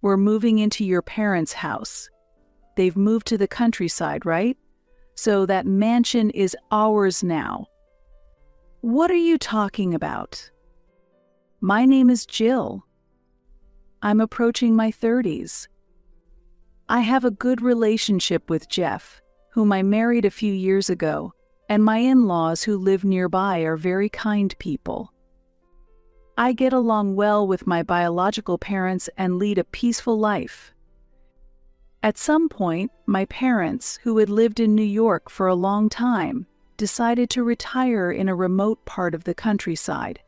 We're moving into your parents' house. They've moved to the countryside, right? So that mansion is ours now. What are you talking about? My name is Jill. I'm approaching my 30s. I have a good relationship with Jeff, whom I married a few years ago, and my in-laws who live nearby are very kind people. I get along well with my biological parents and lead a peaceful life. At some point, my parents, who had lived in New York for a long time, decided to retire in a remote part of the countryside.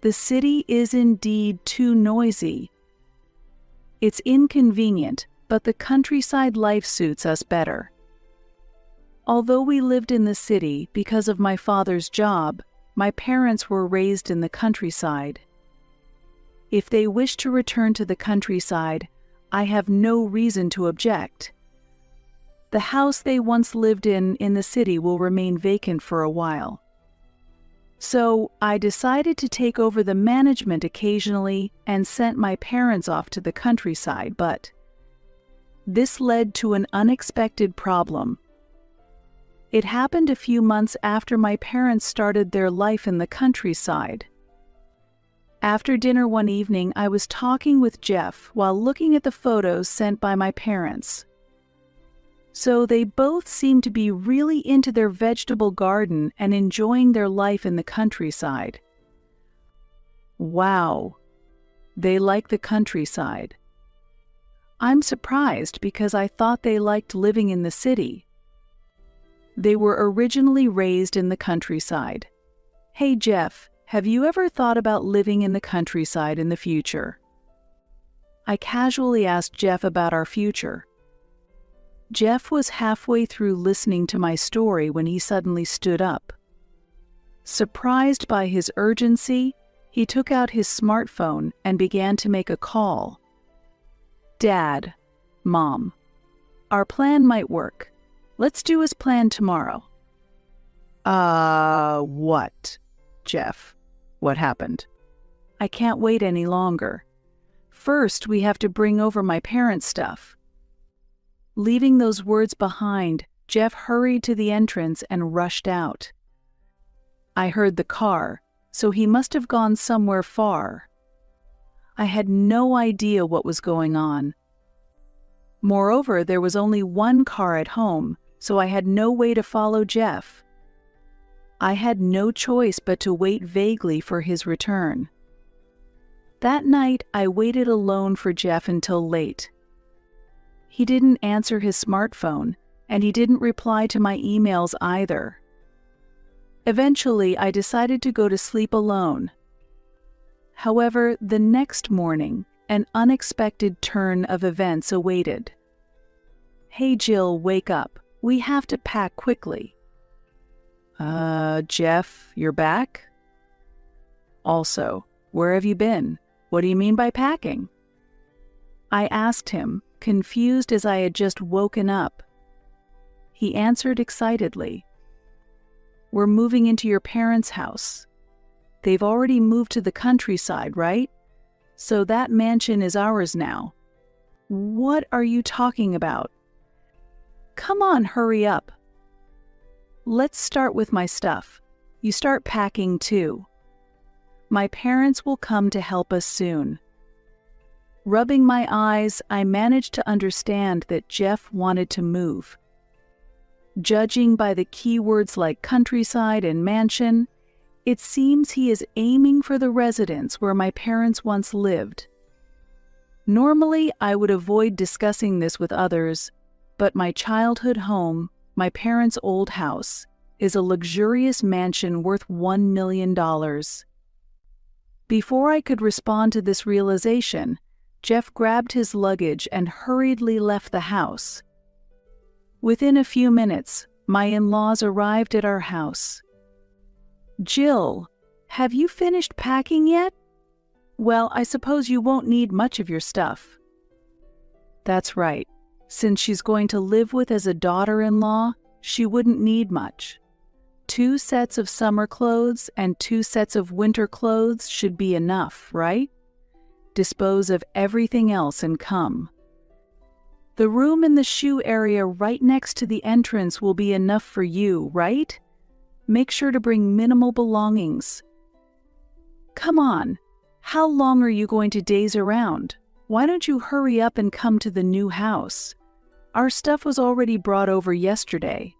The city is indeed too noisy. It's inconvenient, but the countryside life suits us better. Although we lived in the city because of my father's job, my parents were raised in the countryside. If they wish to return to the countryside, I have no reason to object. The house they once lived in the city will remain vacant for a while. So I decided to take over the management occasionally and sent my parents off to the countryside, but this led to an unexpected problem. It happened a few months after my parents started their life in the countryside. After dinner one evening, I was talking with Jeff while looking at the photos sent by my parents. So they both seemed to be really into their vegetable garden and enjoying their life in the countryside. Wow, they like the countryside. I'm surprised because I thought they liked living in the city. They were originally raised in the countryside. Hey Jeff, have you ever thought about living in the countryside in the future? I casually asked Jeff about our future. Jeff was halfway through listening to my story when he suddenly stood up. Surprised by his urgency, he took out his smartphone and began to make a call. Dad, Mom, our plan might work. Let's do as planned tomorrow. What, Jeff? What happened? I can't wait any longer. First, we have to bring over my parents' stuff. Leaving those words behind, Jeff hurried to the entrance and rushed out. I heard the car, so he must have gone somewhere far. I had no idea what was going on. Moreover, there was only one car at home, so I had no way to follow Jeff. I had no choice but to wait vaguely for his return. That night, I waited alone for Jeff until late. He didn't answer his smartphone, and he didn't reply to my emails either. Eventually, I decided to go to sleep alone. However, the next morning, an unexpected turn of events awaited. Hey Jill, wake up. We have to pack quickly. Jeff, you're back? Also, where have you been? What do you mean by packing? I asked him, confused as I had just woken up. He answered excitedly. We're moving into your parents' house. They've already moved to the countryside, right? So that mansion is ours now. What are you talking about? Come on, hurry up. Let's start with my stuff. You start packing too. My parents will come to help us soon. Rubbing my eyes, I managed to understand that Jeff wanted to move. Judging by the keywords like countryside and mansion, it seems he is aiming for the residence where my parents once lived. Normally, I would avoid discussing this with others, but my childhood home, my parents' old house, is a luxurious mansion worth $1 million. Before I could respond to this realization, Jeff grabbed his luggage and hurriedly left the house. Within a few minutes, my in-laws arrived at our house. Jill, have you finished packing yet? Well, I suppose you won't need much of your stuff. That's right. Since she's going to live with as a daughter-in-law, she wouldn't need much. 2 sets of summer clothes and 2 sets of winter clothes should be enough, right? dispose of everything else and come. The room in the shoe area right next to the entrance will be enough for you, right? Make sure to bring minimal belongings. Come on, how long are you going to daze around? Why don't you hurry up and come to the new house? Our stuff was already brought over yesterday.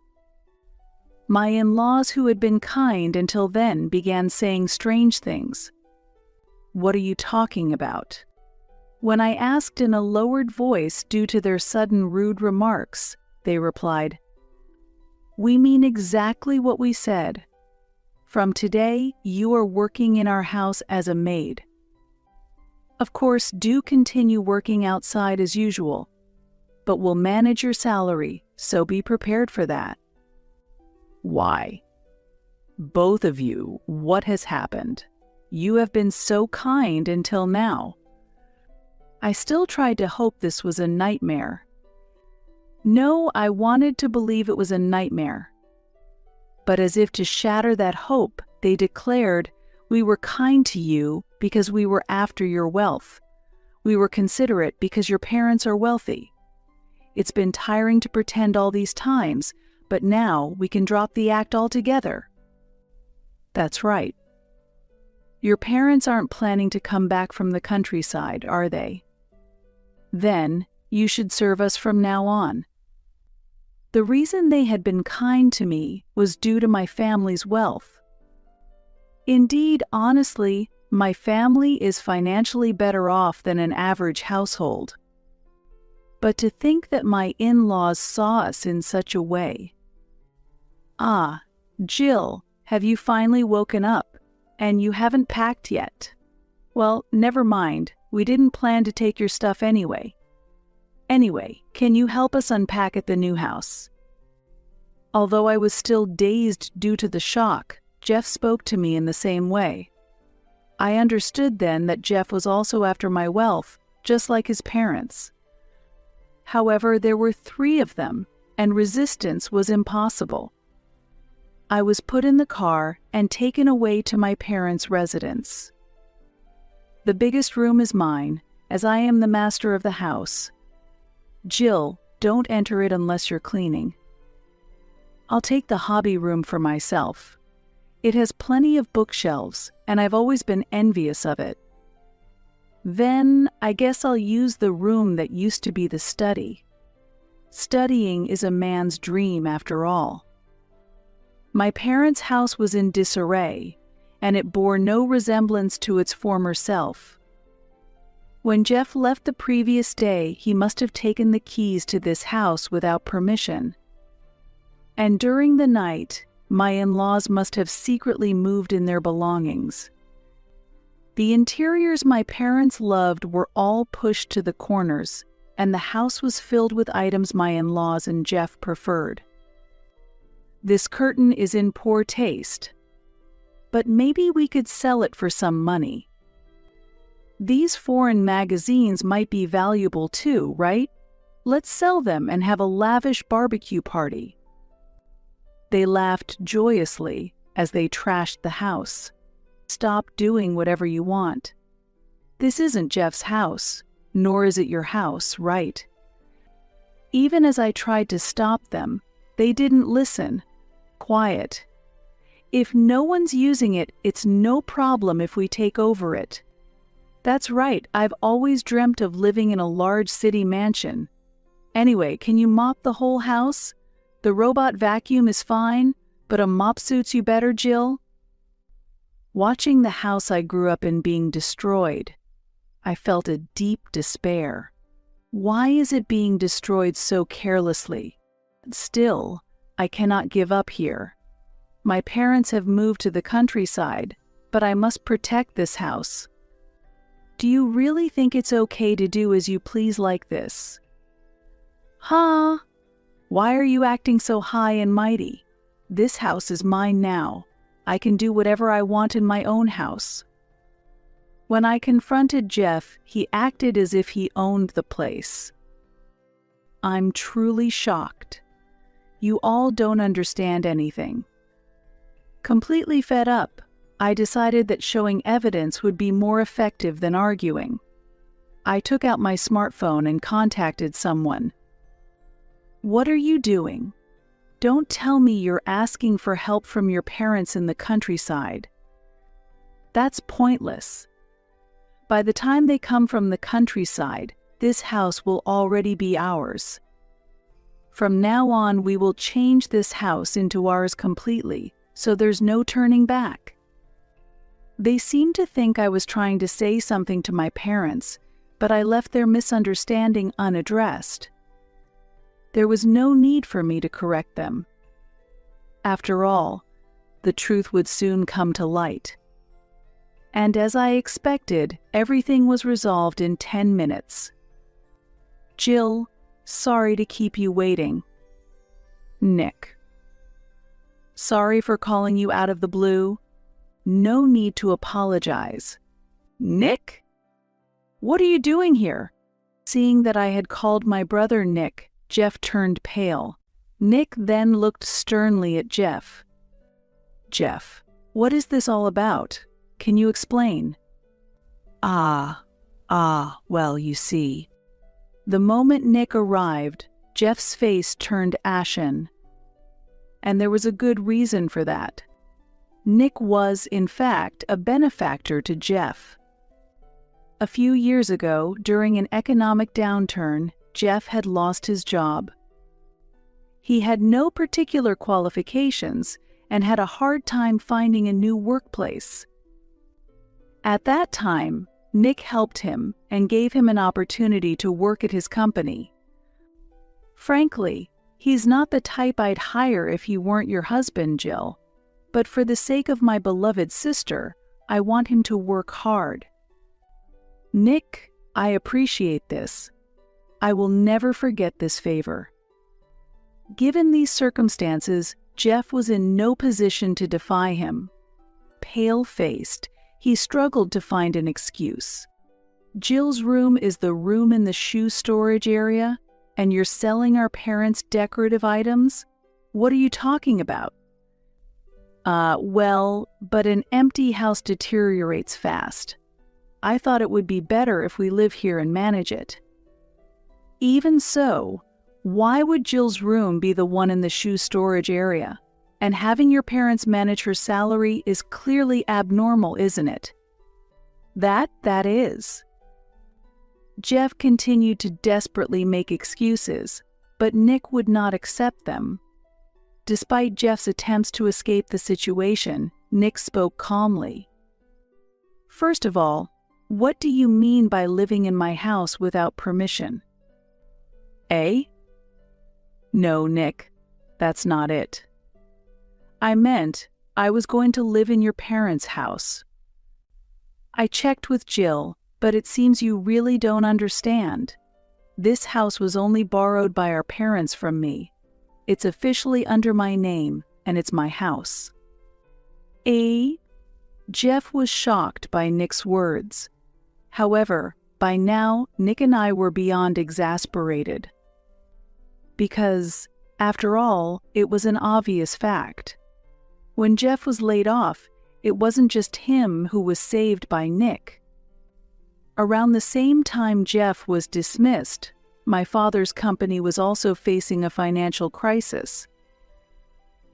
My in-laws, who had been kind until then, began saying strange things. What are you talking about? When I asked in a lowered voice due to their sudden rude remarks, they replied, "We mean exactly what we said. From today, you are working in our house as a maid. Of course, do continue working outside as usual, but we'll manage your salary, so be prepared for that." Why? Both of you, what has happened? You have been so kind until now. I still tried to hope this was a nightmare. No, I wanted to believe it was a nightmare. But as if to shatter that hope, they declared, "We were kind to you because we were after your wealth. We were considerate because your parents are wealthy. It's been tiring to pretend all these times, but now we can drop the act altogether." That's right. Your parents aren't planning to come back from the countryside, are they? Then you should serve us from now on. The reason they had been kind to me was due to my family's wealth. Indeed, honestly, my family is financially better off than an average household. But to think that my in-laws saw us in such a way. Ah, Jill, have you finally woken up? And you haven't packed yet? Well, never mind. We didn't plan to take your stuff anyway. Anyway, can you help us unpack at the new house? Although I was still dazed due to the shock, Jeff spoke to me in the same way. I understood then that Jeff was also after my wealth, just like his parents. However, there were 3 of them, and resistance was impossible. I was put in the car and taken away to my parents' residence. The biggest room is mine, as I am the master of the house. Jill, don't enter it unless you're cleaning. I'll take the hobby room for myself. It has plenty of bookshelves, and I've always been envious of it. Then, I guess I'll use the room that used to be the study. Studying is a man's dream after all. My parents' house was in disarray, and it bore no resemblance to its former self. When Jeff left the previous day, he must have taken the keys to this house without permission. And during the night, my in-laws must have secretly moved in their belongings. The interiors my parents loved were all pushed to the corners, and the house was filled with items my in-laws and Jeff preferred. This curtain is in poor taste, but maybe we could sell it for some money. These foreign magazines might be valuable too, right? Let's sell them and have a lavish barbecue party. They laughed joyously as they trashed the house. Stop doing whatever you want. This isn't Jeff's house, nor is it your house, right? Even as I tried to stop them, they didn't listen. Quiet. If no one's using it, it's no problem if we take over it. That's right, I've always dreamt of living in a large city mansion. Anyway, can you mop the whole house? The robot vacuum is fine, but a mop suits you better, Jill. Watching the house I grew up in being destroyed, I felt a deep despair. Why is it being destroyed so carelessly? Still, I cannot give up here. My parents have moved to the countryside, but I must protect this house. Do you really think it's okay to do as you please like this? Huh? Why are you acting so high and mighty? This house is mine now. I can do whatever I want in my own house. When I confronted Jeff, he acted as if he owned the place. I'm truly shocked. You all don't understand anything. Completely fed up, I decided that showing evidence would be more effective than arguing. I took out my smartphone and contacted someone. What are you doing? Don't tell me you're asking for help from your parents in the countryside. That's pointless. By the time they come from the countryside, this house will already be ours. From now on, we will change this house into ours completely, so there's no turning back. They seemed to think I was trying to say something to my parents, but I left their misunderstanding unaddressed. There was no need for me to correct them. After all, the truth would soon come to light. And as I expected, everything was resolved in 10 minutes. Jill, sorry to keep you waiting. Nick. Sorry for calling you out of the blue. No need to apologize. Nick? What are you doing here? Seeing that I had called my brother Nick, Jeff turned pale. Nick then looked sternly at Jeff. Jeff, what is this all about? Can you explain? Well, you see. The moment Nick arrived, Jeff's face turned ashen. And there was a good reason for that. Nick was, in fact, a benefactor to Jeff. A few years ago, during an economic downturn, Jeff had lost his job. He had no particular qualifications and had a hard time finding a new workplace. At that time, Nick helped him and gave him an opportunity to work at his company. Frankly, he's not the type I'd hire if he weren't your husband, Jill. But for the sake of my beloved sister, I want him to work hard. Nick, I appreciate this. I will never forget this favor. Given these circumstances, Jeff was in no position to defy him. Pale-faced, he struggled to find an excuse. Jill's room is the room in the shoe storage area, and you're selling our parents' decorative items? What are you talking about? But an empty house deteriorates fast. I thought it would be better if we live here and manage it. Even so, why would Jill's room be the one in the shoe storage area? And having your parents manage her salary is clearly abnormal, isn't it? That is. Jeff continued to desperately make excuses, but Nick would not accept them. Despite Jeff's attempts to escape the situation, Nick spoke calmly. First of all, what do you mean by living in my house without permission? No, Nick, that's not it. I meant I was going to live in your parents' house. I checked with Jill, but it seems you really don't understand. This house was only borrowed by our parents from me. It's officially under my name, and it's my house. Jeff was shocked by Nick's words. However, by now, Nick and I were beyond exasperated. Because, after all, it was an obvious fact. When Jeff was laid off, it wasn't just him who was saved by Nick. Around the same time Jeff was dismissed, my father's company was also facing a financial crisis.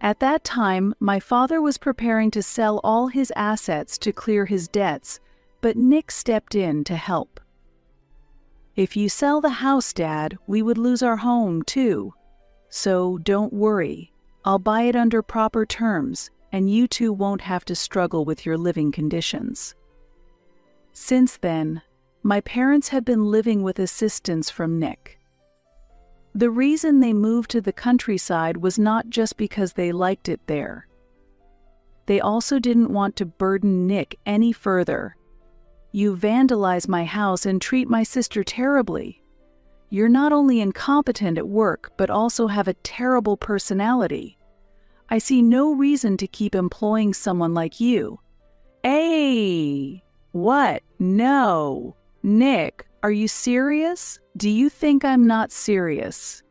At that time, my father was preparing to sell all his assets to clear his debts, but Nick stepped in to help. If you sell the house, Dad, we would lose our home too. So don't worry, I'll buy it under proper terms, and you two won't have to struggle with your living conditions. Since then, my parents had been living with assistance from Nick. The reason they moved to the countryside was not just because they liked it there. They also didn't want to burden Nick any further. You vandalize my house and treat my sister terribly. You're not only incompetent at work, but also have a terrible personality. I see no reason to keep employing someone like you. What? No. Nick, are you serious? Do you think I'm not serious?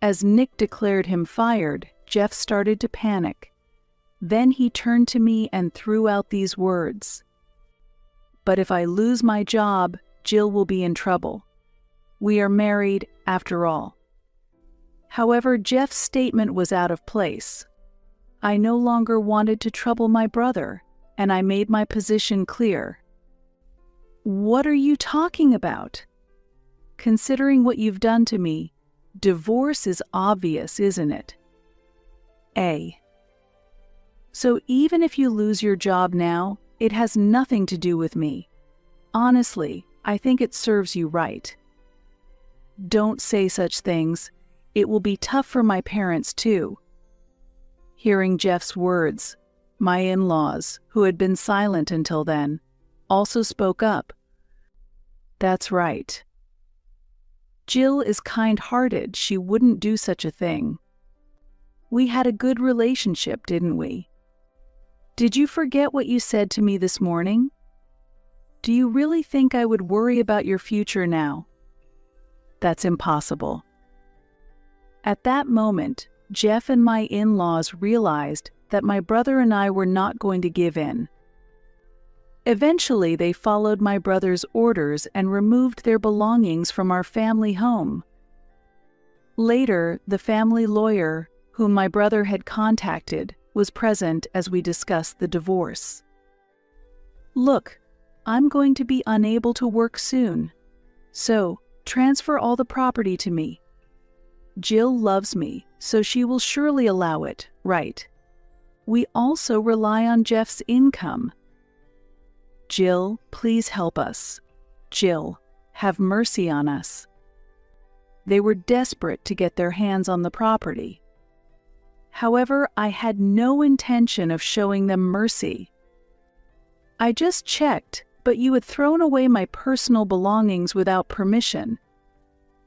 As Nick declared him fired, Jeff started to panic. Then he turned to me and threw out these words. But if I lose my job, Jill will be in trouble. We are married, after all. However, Jeff's statement was out of place. I no longer wanted to trouble my brother, and I made my position clear. What are you talking about? Considering what you've done to me, divorce is obvious, isn't it? A. So even if you lose your job now, it has nothing to do with me. Honestly, I think it serves you right. Don't say such things. It will be tough for my parents too. Hearing Jeff's words, my in-laws, who had been silent until then, also spoke up. That's right. Jill is kind-hearted. She wouldn't do such a thing. We had a good relationship, didn't we? Did you forget what you said to me this morning? Do you really think I would worry about your future now? That's impossible. At that moment, Jeff and my in-laws realized that my brother and I were not going to give in. Eventually, they followed my brother's orders and removed their belongings from our family home. Later, the family lawyer, whom my brother had contacted, was present as we discussed the divorce. Look, I'm going to be unable to work soon, so transfer all the property to me. Jill loves me, so she will surely allow it, right? We also rely on Jeff's income. Jill, please help us. Jill, have mercy on us. They were desperate to get their hands on the property. However, I had no intention of showing them mercy. I just checked, but you had thrown away my personal belongings without permission.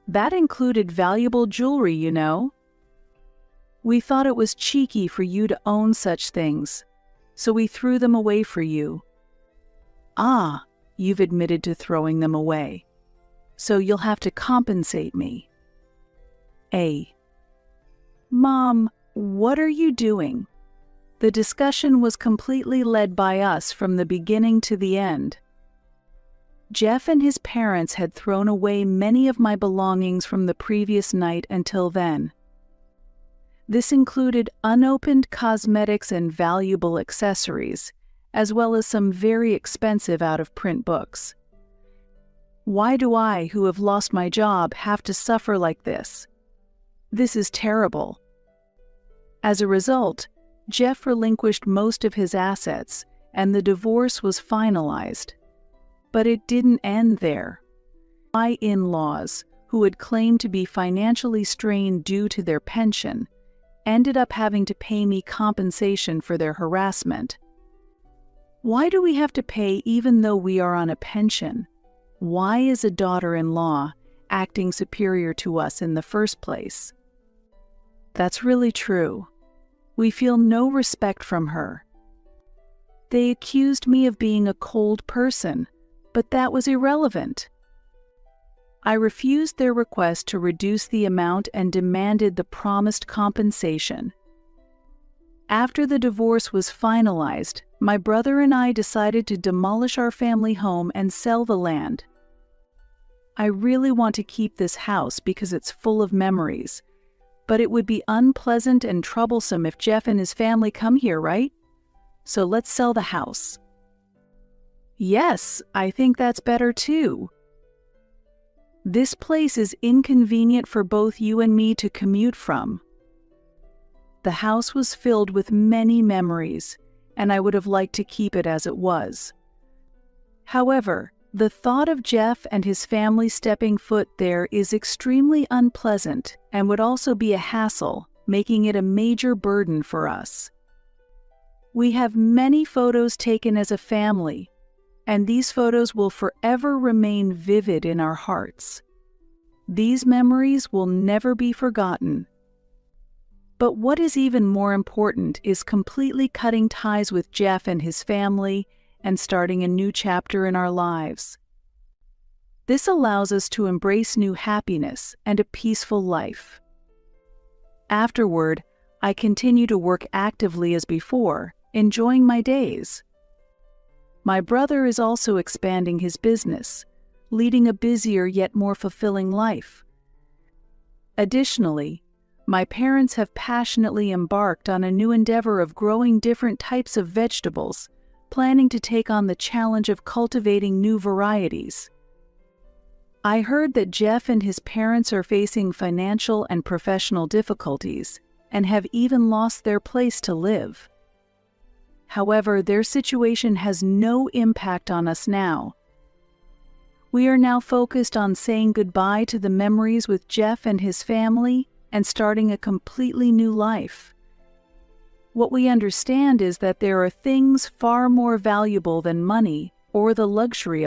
That included valuable jewelry, you know. We thought it was cheeky for you to own such things, so we threw them away for you. Ah, you've admitted to throwing them away, so you'll have to compensate me. A. Mom, what are you doing? The discussion was completely led by us from the beginning to the end. Jeff and his parents had thrown away many of my belongings from the previous night until then. This included unopened cosmetics and valuable accessories, as well as some very expensive out-of-print books. Why do I, who have lost my job, have to suffer like this? This is terrible. As a result, Jeff relinquished most of his assets, and the divorce was finalized. But it didn't end there. My in-laws, who had claimed to be financially strained due to their pension, ended up having to pay me compensation for their harassment. Why do we have to pay even though we are on a pension? Why is a daughter-in-law acting superior to us in the first place? That's really true. We feel no respect from her. They accused me of being a cold person, but that was irrelevant. I refused their request to reduce the amount and demanded the promised compensation. After the divorce was finalized, my brother and I decided to demolish our family home and sell the land. I really want to keep this house because it's full of memories, but it would be unpleasant and troublesome if Jeff and his family come here, right? So let's sell the house. Yes, I think that's better too. This place is inconvenient for both you and me to commute from. The house was filled with many memories, and I would have liked to keep it as it was. However, the thought of Jeff and his family stepping foot there is extremely unpleasant and would also be a hassle, making it a major burden for us. We have many photos taken as a family, and these photos will forever remain vivid in our hearts. These memories will never be forgotten. But what is even more important is completely cutting ties with Jeff and his family and starting a new chapter in our lives. This allows us to embrace new happiness and a peaceful life. Afterward, I continue to work actively as before, enjoying my days. My brother is also expanding his business, leading a busier yet more fulfilling life. Additionally, my parents have passionately embarked on a new endeavor of growing different types of vegetables, planning to take on the challenge of cultivating new varieties. I heard that Jeff and his parents are facing financial and professional difficulties and have even lost their place to live. However, their situation has no impact on us now. We are now focused on saying goodbye to the memories with Jeff and his family and starting a completely new life. What we understand is that there are things far more valuable than money or the luxury